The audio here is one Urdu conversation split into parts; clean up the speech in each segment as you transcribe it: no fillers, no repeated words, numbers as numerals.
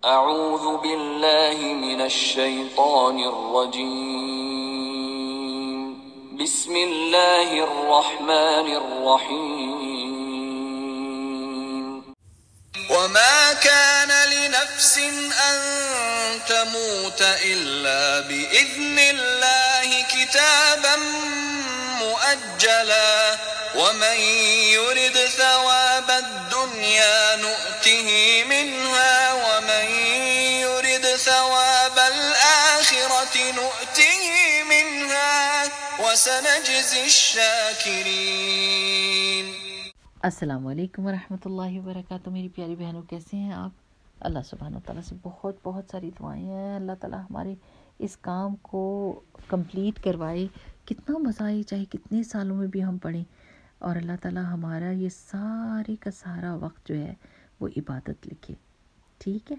اعوذ باللہ من الشیطان الرجیم بسم اللہ الرحمن الرحیم وما كان لنفس أن تموت إلا بإذن الله كتابا مؤجلا ومن يرد ثواب الدنيا نؤته منها ومن يرد ثواب الآخرة نؤته منها وسنجزي الشاكرين۔ السلام علیکم ورحمۃ اللہ وبرکاتہ۔ میری پیاری بہنوں، کیسے ہیں آپ؟ اللہ سبحانہ وتعالیٰ سے بہت بہت ساری دعائیں ہیں، اللہ تعالیٰ ہمارے اس کام کو کمپلیٹ کروائے۔ کتنا مزہ آئے، چاہے کتنے سالوں میں بھی ہم پڑھیں، اور اللہ تعالیٰ ہمارا یہ سارے کا سارا وقت جو ہے وہ عبادت لکھے۔ ٹھیک ہے،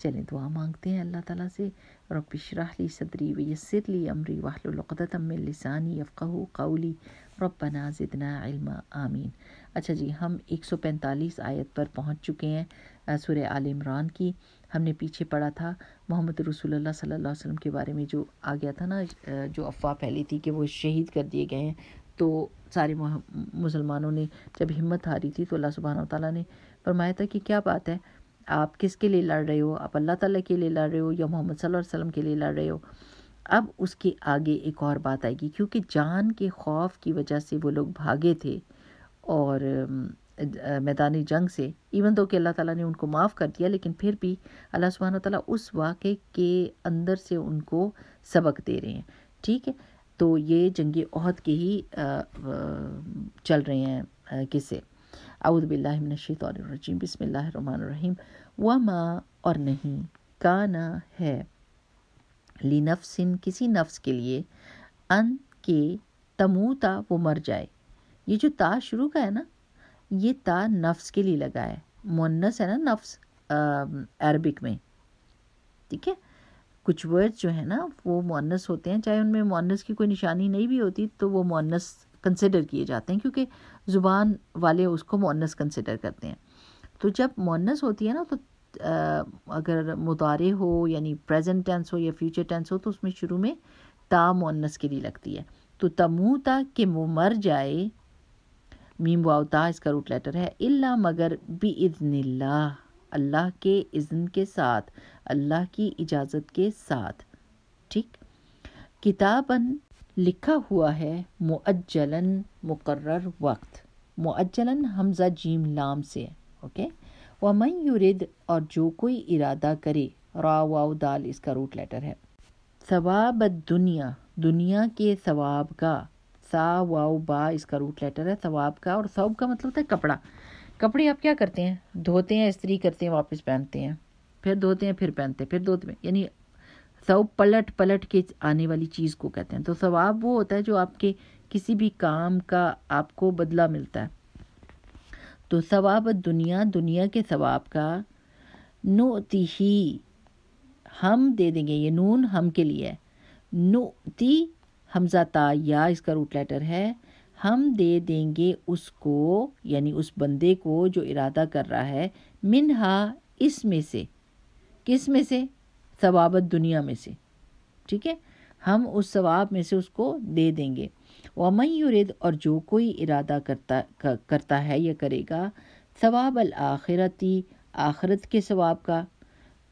چلیں دعا مانگتے ہیں اللہ تعالیٰ سے۔ رب اشرح لی صدری ویسر لی امری واحلل عقدۃ من لسانی یفقہوا قولی ربنا زدنا علما آمین۔ اچھا جی، ہم 145 آیت پر پہنچ چکے ہیں سورہ آل عمران کی۔ ہم نے پیچھے پڑھا تھا محمد رسول اللہ صلی اللہ علیہ وسلم کے بارے میں، جو آ گیا تھا نا، جو افواہ پھیلی تھی کہ وہ شہید کر دیے گئے ہیں۔ تو سارے مسلمانوں نے جب ہمت ہاری تھی تو اللہ سبحانہ وتعالیٰ نے فرمایا تھا کہ کیا بات ہے، آپ کس کے لیے لڑ رہے ہو؟ آپ اللہ تعالیٰ کے لیے لڑ رہے ہو یا محمد صلی اللہ علیہ وسلم کے لیے لڑ رہے ہو؟ اب اس کے آگے ایک اور بات آئے گی، کیونکہ جان کے خوف کی وجہ سے وہ لوگ بھاگے تھے اور میدانی جنگ سے، ایون دو کہ اللہ تعالیٰ نے ان کو معاف کر دیا، لیکن پھر بھی اللہ سبحانہ وتعالیٰ اس واقعے کے اندر سے ان کو سبق دے رہے ہیں۔ ٹھیک ہے، تو یہ جنگ احد کے ہی چل رہے ہیں قصے۔ اعوذ باللہ من الشیطان الرجیم، بسم اللہ الرحمن الرحیم۔ وما، اور نہیں، کانا ہے، لنفس، کسی نفس کے لیے، ان کے تموتا، وہ مر جائے۔ یہ جو تا شروع کا ہے نا، یہ تا نفس کے لیے لگا ہے، مؤنث ہے نا نفس عربک میں۔ ٹھیک ہے، کچھ ورڈز جو ہیں نا وہ مؤنث ہوتے ہیں، چاہے ان میں مؤنث کی کوئی نشانی نہیں بھی ہوتی تو وہ مؤنث کنسیڈر کیے جاتے ہیں، کیونکہ زبان والے اس کو مؤنث کنسیڈر کرتے ہیں۔ تو جب مؤنث ہوتی ہے نا، تو اگر مضارع ہو یعنی پریزنٹ ٹینس ہو یا فیوچر ٹینس ہو تو اس میں شروع میں تا مؤنث کے لیے لگتی ہے۔ تو تموتا، کہ وہ مر جائے، میم واو تا اس کا روٹ لیٹر ہے، الا، مگر، باذن اللہ، اللہ کے اذن کے ساتھ، اللہ کی اجازت کے ساتھ۔ ٹھیک، کتاباً، لکھا ہوا ہے، مؤجلاً، مقرر وقت، مؤجلاً حمزہ جیم لام سے، اوکے۔ ومن یرد، اور جو کوئی ارادہ کرے، را واو دال اس کا روٹ لیٹر ہے، ثواب الدنیا، دنیا کے ثواب کا، سا واو با اس کا روٹ لیٹر ہے، ثواب کا، اور ثوب کا مطلب ہوتا ہے کپڑا۔ کپڑے آپ کیا کرتے ہیں؟ دھوتے ہیں، استری کرتے ہیں، واپس پہنتے ہیں، پھر دھوتے ہیں، پھر پہنتے ہیں، پھر دھوتے ہیں، یعنی ثوب پلٹ پلٹ کے آنے والی چیز کو کہتے ہیں۔ تو ثواب وہ ہوتا ہے جو آپ کے کسی بھی کام کا آپ کو بدلہ ملتا ہے۔ تو ثواب الدنیا، دنیا کے ثواب کا، نؤتیہی، ہم دے دیں گے، یہ نون ہم کے لیے ہے، نؤتی حمزہ تا یا اس کا روٹ لیٹر ہے، ہم دے دیں گے اس کو، یعنی اس بندے کو جو ارادہ کر رہا ہے، منہا، اس میں سے، کس میں سے؟ ثواب الدنیا میں سے۔ ٹھیک ہے، ہم اس ثواب میں سے اس کو دے دیں گے۔ ومن یرد، اور جو کوئی ارادہ کرتا ہے یا کرے گا، ثواب الآخرتی، آخرت کے ثواب کا،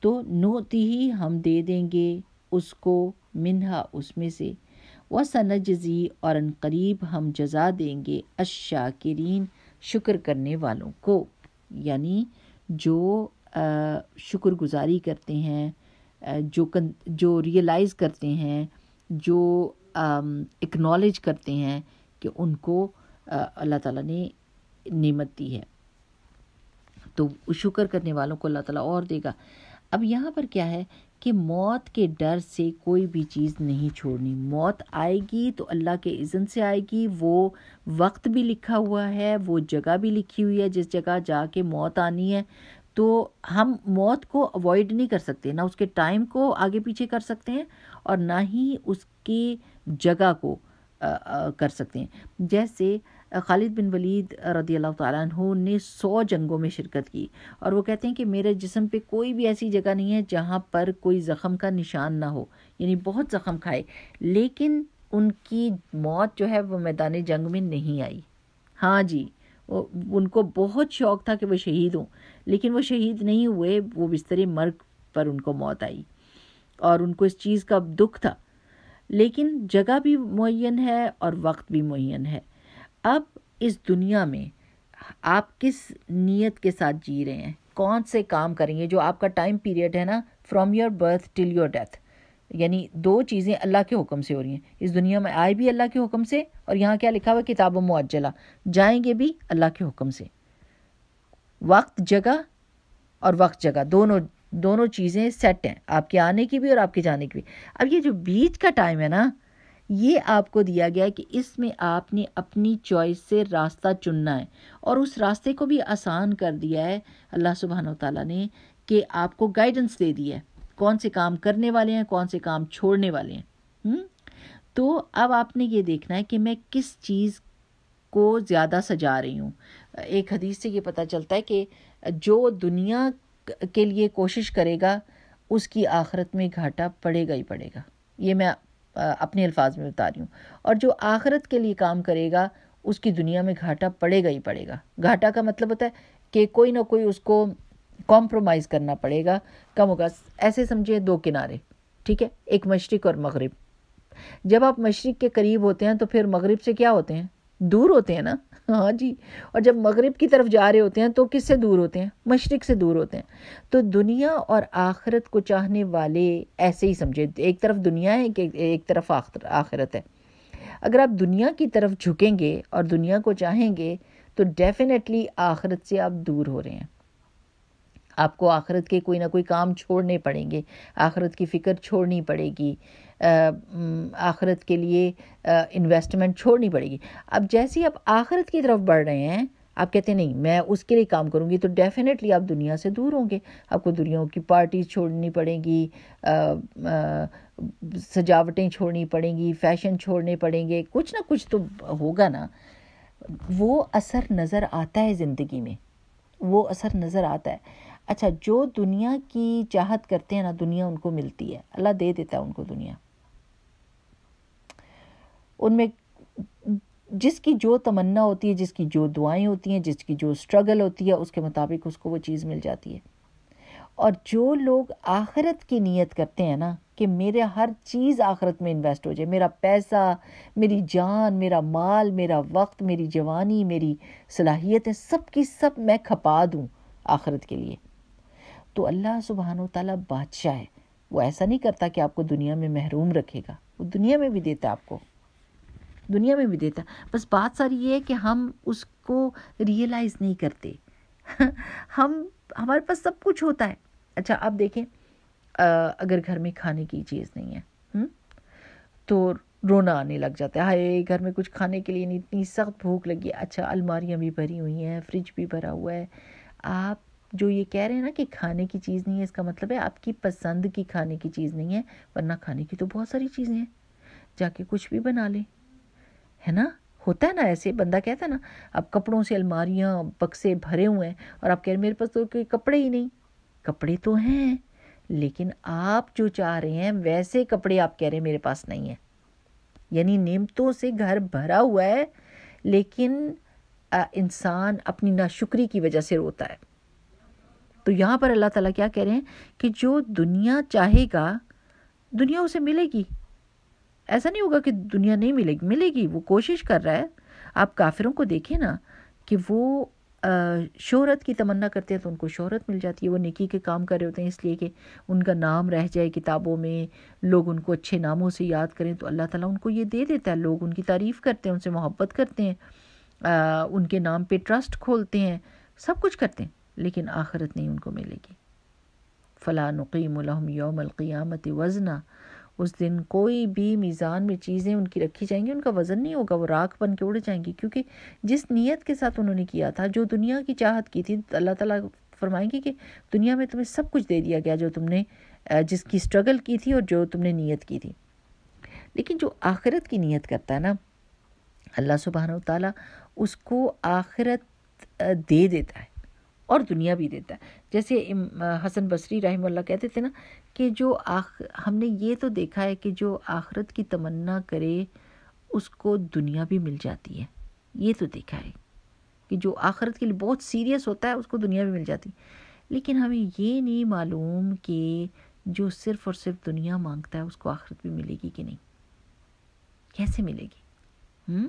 تو نؤتیہ، ہم دے دیں گے اس کو، منہا، اس میں سے، وسنجزی، اور ان قریب ہم جزا دیں گے، الشاکرین، شکر کرنے والوں کو، یعنی جو شکر گزاری کرتے ہیں، جو ریئلائز کرتے ہیں، جو اکنالج کرتے ہیں کہ ان کو اللہ تعالیٰ نے نعمت دی ہے، تو شکر کرنے والوں کو اللہ تعالیٰ اور دے گا۔ اب یہاں پر کیا ہے کہ موت کے ڈر سے کوئی بھی چیز نہیں چھوڑنی۔ موت آئے گی تو اللہ کے اذن سے آئے گی، وہ وقت بھی لکھا ہوا ہے، وہ جگہ بھی لکھی ہوئی ہے جس جگہ جا کے موت آنی ہے۔ تو ہم موت کو اوائڈ نہیں کر سکتے، نہ اس کے ٹائم کو آگے پیچھے کر سکتے ہیں اور نہ ہی اس کی جگہ کو کر سکتے ہیں۔ جیسے خالد بن ولید رضی اللہ تعالیٰ عنہ نے 100 جنگوں میں شرکت کی، اور وہ کہتے ہیں کہ میرے جسم پہ کوئی بھی ایسی جگہ نہیں ہے جہاں پر کوئی زخم کا نشان نہ ہو، یعنی بہت زخم کھائے، لیکن ان کی موت جو ہے وہ میدان جنگ میں نہیں آئی۔ ہاں جی، ان کو بہت شوق تھا کہ وہ شہید ہوں، لیکن وہ شہید نہیں ہوئے، وہ بستر مرگ پر ان کو موت آئی، اور ان کو اس چیز کا دکھ تھا۔ لیکن جگہ بھی معین ہے اور وقت بھی معین ہے۔ اب اس دنیا میں آپ کس نیت کے ساتھ جی رہے ہیں، کون سے کام کریں گے، جو آپ کا ٹائم پیریڈ ہے نا، from your birth till your death, یعنی 2 چیزیں اللہ کے حکم سے ہو رہی ہیں۔ اس دنیا میں آئے بھی اللہ کے حکم سے، اور یہاں کیا لکھا ہوا ہے، کتاب معجلہ، جائیں گے بھی اللہ کے حکم سے۔ وقت جگہ اور وقت جگہ دونوں چیزیں سیٹ ہیں، آپ کے آنے کی بھی اور آپ کے جانے کی بھی۔ اب یہ جو بیچ کا ٹائم ہے نا، یہ آپ کو دیا گیا ہے کہ اس میں آپ نے اپنی چوائس سے راستہ چننا ہے، اور اس راستے کو بھی آسان کر دیا ہے اللہ سبحانہ و تعالیٰ نے، کہ آپ کو گائیڈنس دے دی ہے، کون سے کام کرنے والے ہیں، کون سے کام چھوڑنے والے ہیں۔ تو اب آپ نے یہ دیکھنا ہے کہ میں کس چیز کو زیادہ سجا رہی ہوں۔ ایک حدیث سے یہ پتہ چلتا ہے کہ جو دنیا کے لیے کوشش کرے گا اس کی آخرت میں گھاٹا پڑے گا ہی پڑے گا، یہ میں اپنے الفاظ میں بتا رہی ہوں، اور جو آخرت کے لیے کام کرے گا اس کی دنیا میں گھاٹا پڑے گا ہی پڑے گا۔ گھاٹا کا مطلب ہوتا ہے کہ کوئی نہ کوئی اس کو کمپرومائز کرنا پڑے گا، کم ہوگا۔ ایسے سمجھے 2 کنارے، ٹھیک ہے، ایک مشرق اور مغرب۔ جب آپ مشرق کے قریب ہوتے ہیں تو پھر مغرب سے کیا ہوتے ہیں، دور ہوتے ہیں نا، ہاں جی، اور جب مغرب کی طرف جا رہے ہوتے ہیں تو کس سے دور ہوتے ہیں، مشرق سے دور ہوتے ہیں۔ تو دنیا اور آخرت کو چاہنے والے ایسے ہی سمجھے، ایک طرف دنیا ہے کہ ایک طرف آخرت ہے۔ اگر آپ دنیا کی طرف جھکیں گے اور دنیا کو چاہیں گے تو ڈیفینیٹلی آخرت سے آپ دور ہو رہے ہیں۔ آپ کو آخرت کے کوئی نہ کوئی کام چھوڑنے پڑیں گے، آخرت کی فکر چھوڑنی پڑے گی، آخرت کے لیے انویسٹمنٹ چھوڑنی پڑے گی۔ اب جیسے ہی آپ آخرت کی طرف بڑھ رہے ہیں، آپ کہتے ہیں نہیں میں اس کے لیے کام کروں گی، تو ڈیفینیٹلی آپ دنیا سے دور ہوں گے، آپ کو دنیا کی پارٹیز چھوڑنی پڑیں گی، سجاوٹیں چھوڑنی پڑیں گی، فیشن چھوڑنے پڑیں گے، کچھ نہ کچھ تو ہوگا نا۔ وہ اثر نظر آتا ہے زندگی میں، وہ اثر نظر آتا ہے۔ اچھا، جو دنیا کی چاہت کرتے ہیں نا، دنیا ان کو ملتی ہے، اللہ دے دیتا ہے ان کو دنیا۔ ان میں جس کی جو تمنا ہوتی ہے، جس کی جو دعائیں ہوتی ہیں، جس کی جو سٹرگل ہوتی ہے، اس کے مطابق اس کو وہ چیز مل جاتی ہے۔ اور جو لوگ آخرت کی نیت کرتے ہیں نا کہ میرا ہر چیز آخرت میں انویسٹ ہو جائے، میرا پیسہ، میری جان، میرا مال، میرا وقت، میری جوانی، میری صلاحیتیں، سب کی سب میں کھپا دوں آخرت کے لیے، تو اللہ سبحانہ و تعالیٰ بادشاہ ہے، وہ ایسا نہیں کرتا کہ آپ کو دنیا میں محروم رکھے گا، وہ دنیا میں بھی دیتا آپ کو، دنیا میں بھی دیتا۔ بس بات ساری یہ ہے کہ ہم اس کو ریئلائز نہیں کرتے۔ ہمارے پاس سب کچھ ہوتا ہے۔ اچھا آپ دیکھیں، اگر گھر میں کھانے کی چیز نہیں ہے تو رونا آنے لگ جاتا ہے، ہائے گھر میں کچھ کھانے کے لیے نہیں، اتنی سخت بھوک لگی ہے۔ اچھا الماریاں بھی بھری ہوئی ہیں، فریج بھی بھرا ہوا ہے، آپ جو یہ کہہ رہے ہیں نا کہ کھانے کی چیز نہیں ہے، اس کا مطلب ہے آپ کی پسند کی کھانے کی چیز نہیں ہے، ورنہ کھانے کی تو بہت ساری چیزیں ہیں، جا کے کچھ بھی بنا لیں، ہے نا؟ ہوتا ہے نا ایسے، بندہ کہتا ہے نا، اب کپڑوں سے الماریاں بکسے بھرے ہوئے ہیں اور آپ کہہ رہے ہیں میرے پاس تو کوئی کپڑے ہی نہیں۔ کپڑے تو ہیں، لیکن آپ جو چاہ رہے ہیں ویسے کپڑے آپ کہہ رہے ہیں میرے پاس نہیں ہیں، یعنی نعمتوں سے گھر بھرا ہوا ہے، لیکن انسان اپنی ناشکری کی وجہ سے روتا ہے۔ تو یہاں پر اللہ تعالیٰ کیا کہہ رہے ہیں کہ جو دنیا چاہے گا دنیا اسے ملے گی، ایسا نہیں ہوگا کہ دنیا نہیں ملے گی، ملے گی، وہ کوشش کر رہا ہے۔ آپ کافروں کو دیکھیں نا کہ وہ شہرت کی تمنا کرتے ہیں تو ان کو شہرت مل جاتی ہے، وہ نیکی کے کام کر رہے ہوتے ہیں اس لیے کہ ان کا نام رہ جائے کتابوں میں، لوگ ان کو اچھے ناموں سے یاد کریں، تو اللہ تعالیٰ ان کو یہ دے دیتا ہے، لوگ ان کی تعریف کرتے ہیں، ان سے محبت کرتے ہیں، ان کے نام پہ ٹرسٹ کھولتے ہیں، سب کچھ کرتے ہیں، لیکن آخرت نہیں ان کو ملے گی۔ فلا نقیم لہم یوم القیامت وزنا، اس دن کوئی بھی میزان میں چیزیں ان کی رکھی جائیں گی، ان کا وزن نہیں ہوگا، وہ راکھ بن کے اڑ جائیں گی، کیونکہ جس نیت کے ساتھ انہوں نے کیا تھا، جو دنیا کی چاہت کی تھی، اللہ تعالیٰ فرمائیں گے کہ دنیا میں تمہیں سب کچھ دے دیا گیا جو تم نے جس کی سٹرگل کی تھی اور جو تم نے نیت کی تھی۔ لیکن جو آخرت کی نیت کرتا ہے نا، اللہ سبحانہ و تعالیٰ اس کو آخرت دے دیتا ہے اور دنیا بھی دیتا ہے. جیسے حسن بصری رحمہ اللہ کہتے تھے نا کہ ہم نے یہ تو دیکھا ہے کہ جو آخرت کی تمنا کرے اس کو دنیا بھی مل جاتی ہے. یہ تو دیکھا ہے کہ جو آخرت کے لیے بہت سیریس ہوتا ہے اس کو دنیا بھی مل جاتی. لیکن ہمیں یہ نہیں معلوم کہ جو صرف اور صرف دنیا مانگتا ہے اس کو آخرت بھی ملے گی کہ نہیں, کیسے ملے گی.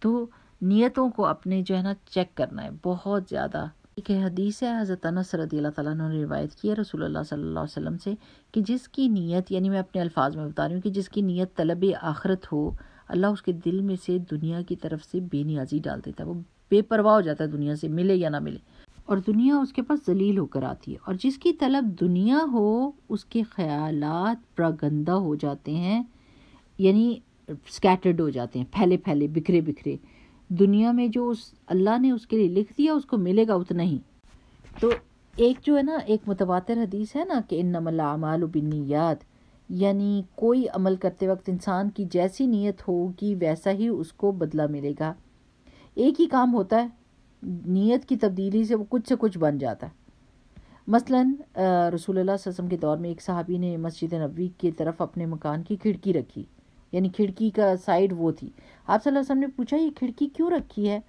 تو نیتوں کو اپنے جو ہے نا چیک کرنا ہے بہت زیادہ. ایک حدیث ہے حضرت انس رضی اللہ تعالیٰ عنہ نے روایت کی ہے رسول اللہ صلی اللہ علیہ وسلم سے کہ جس کی نیت, یعنی میں اپنے الفاظ میں بتا رہی ہوں, کہ جس کی نیت طلب آخرت ہو, اللہ اس کے دل میں سے دنیا کی طرف سے بے نیازی ڈال دیتا ہے. وہ بے پرواہ ہو جاتا ہے دنیا سے, ملے یا نہ ملے, اور دنیا اس کے پاس ذلیل ہو کر آتی ہے. اور جس کی طلب دنیا ہو اس کے خیالات پراگندہ ہو جاتے ہیں, یعنی سکیٹرڈ ہو جاتے ہیں, پھیلے پھیلے, بکھرے بکھرے. دنیا میں جو اللہ نے اس کے لیے لکھ دیا اس کو ملے گا اتنا ہی. تو ایک جو ہے نا ایک متواتر حدیث ہے نا کہ انما الاعمال بالنیات, یعنی کوئی عمل کرتے وقت انسان کی جیسی نیت ہوگی ویسا ہی اس کو بدلہ ملے گا. ایک ہی کام ہوتا ہے, نیت کی تبدیلی سے وہ کچھ سے کچھ بن جاتا ہے. مثلاً رسول اللہ صلی اللہ علیہ وسلم کے دور میں ایک صحابی نے مسجد نبوی کی طرف اپنے مکان کی کھڑکی رکھی, یعنی کھڑکی کا سائیڈ وہ تھی. آپ صلی اللہ علیہ وسلم نے پوچھا یہ کھڑکی کیوں رکھی ہے؟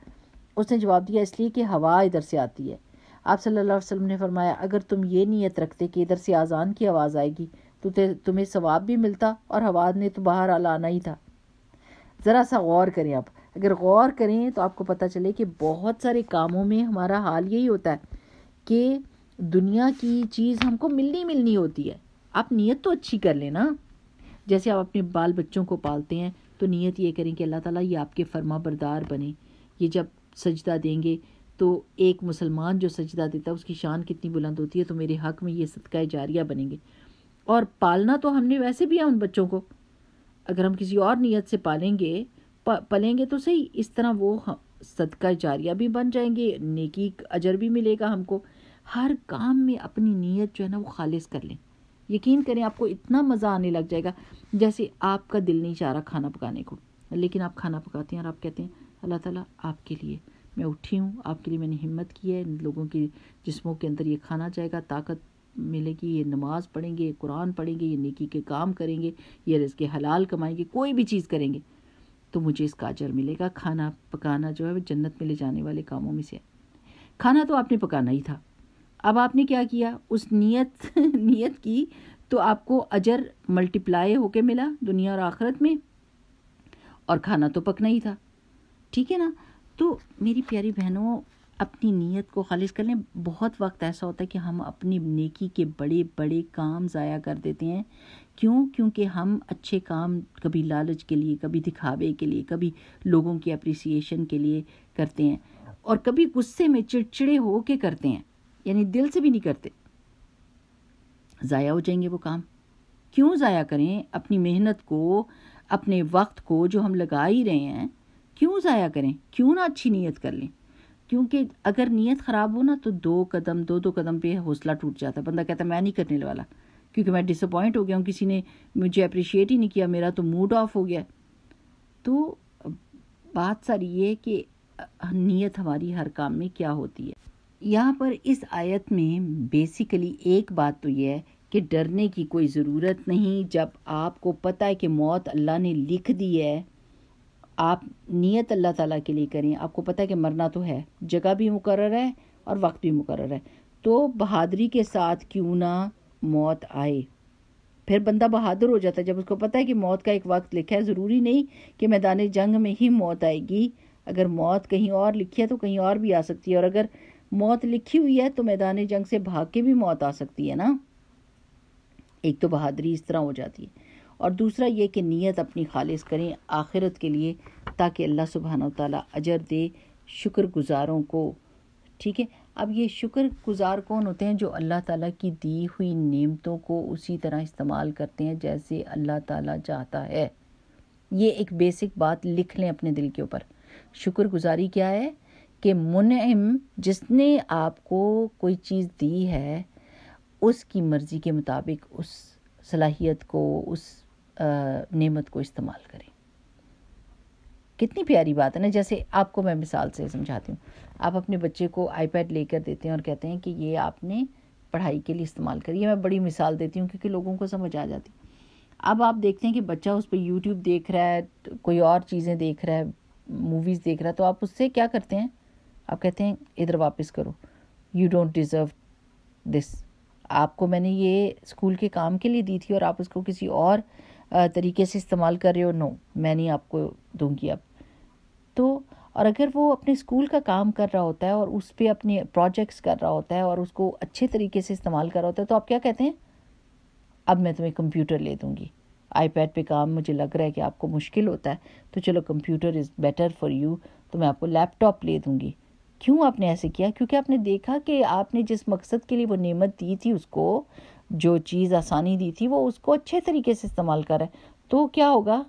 اس نے جواب دیا اس لیے کہ ہوا ادھر سے آتی ہے. آپ صلی اللہ علیہ وسلم نے فرمایا اگر تم یہ نیت رکھتے کہ ادھر سے اذان کی آواز آئے گی تو تمہیں ثواب بھی ملتا اور ہوا نے تو باہر آنا ہی تھا. ذرا سا غور کریں آپ, اگر غور کریں تو آپ کو پتہ چلے کہ بہت سارے کاموں میں ہمارا حال یہی ہوتا ہے کہ دنیا کی چیز ہم کو ملنی ہوتی ہے. آپ نیت تو اچھی کر لیں نا. جیسے آپ اپنے بال بچوں کو پالتے ہیں تو نیت یہ کریں کہ اللہ تعالیٰ یہ آپ کے فرما بردار بنے. یہ جب سجدہ دیں گے تو ایک مسلمان جو سجدہ دیتا ہے اس کی شان کتنی بلند ہوتی ہے, تو میرے حق میں یہ صدقہ جاریہ بنیں گے. اور پالنا تو ہم نے ویسے بھی ہے ان بچوں کو, اگر ہم کسی اور نیت سے پلیں گے تو صحیح, اس طرح وہ صدقہ جاریہ بھی بن جائیں گے, نیکی اجر بھی ملے گا ہم کو. ہر کام میں اپنی نیت جو ہے نا وہ خالص کر لیں. یقین کریں آپ کو اتنا مزہ آنے لگ جائے گا. جیسے آپ کا دل نہیں چاہ رہا کھانا پکانے کو, لیکن آپ کھانا پکاتے ہیں اور آپ کہتے ہیں اللہ تعالیٰ آپ کے لیے میں اٹھی ہوں, آپ کے لیے میں نے ہمت کی ہے, لوگوں کے جسموں کے اندر یہ کھانا جائے گا, طاقت ملے گی, یہ نماز پڑھیں گے, قرآن پڑھیں گے, یہ نیکی کے کام کریں گے, یہ رزق حلال کمائیں گے, کوئی بھی چیز کریں گے تو مجھے اس کا اجر ملے گا. کھانا پکانا جو ہے وہ جنت میں لے جانے والے کاموں میں سے ہے. کھانا تو آپ نے پکانا ہی تھا, اب آپ نے کیا کیا, اس نیت کی تو آپ کو اجر ملٹیپلائی ہو کے ملا دنیا اور آخرت میں, اور کھانا تو پکنا ہی تھا. ٹھیک ہے نا. تو میری پیاری بہنوں اپنی نیت کو خالص کر لیں. بہت وقت ایسا ہوتا ہے کہ ہم اپنی نیکی کے بڑے بڑے کام ضائع کر دیتے ہیں. کیونکہ ہم اچھے کام کبھی لالچ کے لیے, کبھی دکھاوے کے لیے, کبھی لوگوں کی اپریسیشن کے لیے کرتے ہیں, اور کبھی غصے میں چڑچڑے ہو کے کرتے ہیں, یعنی دل سے بھی نہیں کرتے. ضائع ہو جائیں گے وہ کام. کیوں ضائع کریں اپنی محنت کو, اپنے وقت کو جو ہم لگا ہی رہے ہیں, کیوں ضائع کریں؟ کیوں نہ اچھی نیت کر لیں. کیونکہ اگر نیت خراب ہو نا تو دو قدم پہ حوصلہ ٹوٹ جاتا ہے. بندہ کہتا ہے میں نہیں کرنے والا کیونکہ میں ڈس اپوائنٹ ہو گیا ہوں, کسی نے مجھے اپریشیٹ ہی نہیں کیا, میرا تو موڈ آف ہو گیا. تو بات ساری یہ کہ نیت ہماری ہر کام میں کیا ہوتی ہے. یہاں پر اس آیت میں بیسیکلی ایک بات تو یہ ہے کہ ڈرنے کی کوئی ضرورت نہیں. جب آپ کو پتہ ہے کہ موت اللہ نے لکھ دی ہے, آپ نیت اللہ تعالیٰ کے لیے کریں. آپ کو پتہ ہے کہ مرنا تو ہے, جگہ بھی مقرر ہے اور وقت بھی مقرر ہے, تو بہادری کے ساتھ کیوں نہ موت آئے. پھر بندہ بہادر ہو جاتا ہے جب اس کو پتہ ہے کہ موت کا ایک وقت لکھا ہے. ضروری نہیں کہ میدان جنگ میں ہی موت آئے گی. اگر موت کہیں اور لکھی ہے تو کہیں اور بھی آ سکتی ہے, اور اگر موت لکھی ہوئی ہے تو میدان جنگ سے بھاگ کے بھی موت آ سکتی ہے نا. ایک تو بہادری اس طرح ہو جاتی ہے, اور دوسرا یہ کہ نیت اپنی خالص کریں آخرت کے لیے تاکہ اللہ سبحانہ و تعالیٰ اجر دے شکر گزاروں کو. ٹھیک ہے. اب یہ شکر گزار کون ہوتے ہیں؟ جو اللہ تعالیٰ کی دی ہوئی نعمتوں کو اسی طرح استعمال کرتے ہیں جیسے اللہ تعالیٰ چاہتا ہے. یہ ایک بیسک بات لکھ لیں اپنے دل کے اوپر. شکر گزاری کیا ہے کہ منعم جس نے آپ کو کوئی چیز دی ہے اس کی مرضی کے مطابق اس صلاحیت کو, اس نعمت کو استعمال کریں. کتنی پیاری بات ہے نا. جیسے آپ کو میں مثال سے سمجھاتی ہوں. آپ اپنے بچے کو آئی پیڈ لے کر دیتے ہیں اور کہتے ہیں کہ یہ آپ نے پڑھائی کے لیے استعمال کریے. میں بڑی مثال دیتی ہوں کیونکہ لوگوں کو سمجھ آ جاتی. اب آپ دیکھتے ہیں کہ بچہ اس پہ یوٹیوب دیکھ رہا ہے, کوئی اور چیزیں دیکھ رہا ہے, موویز دیکھ رہا ہے, تو آپ اس سے کیا کرتے ہیں؟ آپ کہتے ہیں ادھر واپس کرو, یو ڈونٹ ڈیزرو دس. آپ کو میں نے یہ اسکول کے کام کے لیے دی تھی اور آپ اس کو کسی اور طریقے سے استعمال کر رہے ہو. نو, میں نہیں آپ کو دوں گی اب. تو اور اگر وہ اپنے اسکول کا کام کر رہا ہوتا ہے اور اس پہ اپنے پروجیکٹس کر رہا ہوتا ہے اور اس کو اچھے طریقے سے استعمال کر رہا ہوتا ہے, تو آپ کیا کہتے ہیں؟ اب میں تمہیں کمپیوٹر لے دوں گی. آئی پیڈ پہ کام مجھے لگ رہا ہے کہ آپ کو مشکل ہوتا ہے, تو چلو computer is better for you, تو میں آپ کو لیپ ٹاپ لے دوں گی. کیوں آپ نے ایسے کیا؟ کیونکہ آپ نے دیکھا کہ آپ نے جس مقصد کے لیے وہ نعمت دی تھی, اس کو جو چیز آسانی دی تھی, وہ اس کو اچھے طریقے سے استعمال کر رہا ہے. تو کیا ہوگا؟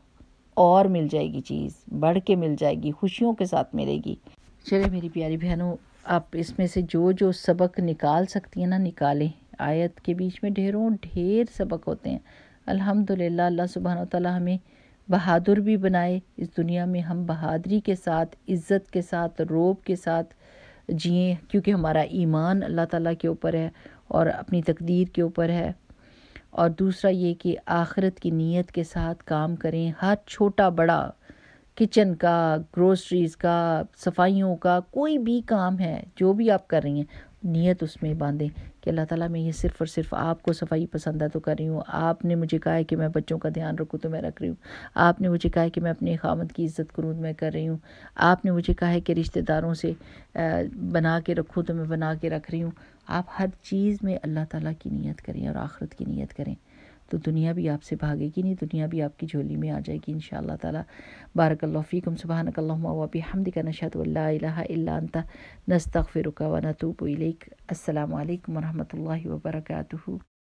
اور مل جائے گی چیز, بڑھ کے مل جائے گی, خوشیوں کے ساتھ ملے گی. چلے میری پیاری بہنوں, آپ اس میں سے جو سبق نکال سکتی ہیں نا نکالیں. آیت کے بیچ میں ڈھیر سبق ہوتے ہیں. الحمدللہ اللہ سبحانہ وتعالی ہمیں بہادر بھی بنائے. اس دنیا میں ہم بہادری کے ساتھ, عزت کے ساتھ, روب کے ساتھ جئیں, کیونکہ ہمارا ایمان اللہ تعالیٰ کے اوپر ہے اور اپنی تقدیر کے اوپر ہے. اور دوسرا یہ کہ آخرت کی نیت کے ساتھ کام کریں. ہر چھوٹا بڑا, کچن کا, گروسریز کا, صفائیوں کا, کوئی بھی کام ہے جو بھی آپ کر رہی ہیں, نیت اس میں باندھیں کہ اللہ تعالیٰ میں یہ صرف اور صرف آپ کو صفائی پسند ہے تو کر رہی ہوں. آپ نے مجھے کہا ہے کہ میں بچوں کا دھیان رکھوں تو میں رکھ رہی ہوں. آپ نے مجھے کہا ہے کہ میں اپنے خاوند کی عزت کروں تو میں کر رہی ہوں. آپ نے مجھے کہا ہے کہ رشتہ داروں سے بنا کے رکھوں تو میں بنا کے رکھ رہی ہوں. آپ ہر چیز میں اللہ تعالیٰ کی نیت کریں اور آخرت کی نیت کریں, تو دنیا بھی آپ سے بھاگے گی نہیں, دنیا بھی آپ کی جھولی میں آ جائے گی انشاءاللہ تعالی. بارک اللہ فیکم. سبحانک اللہم و بحمدک, نشہد ان لا الہ الا انت, نستغفرک و نتوب الیک. السلام علیکم و رحمۃ اللہ وبرکاتہ.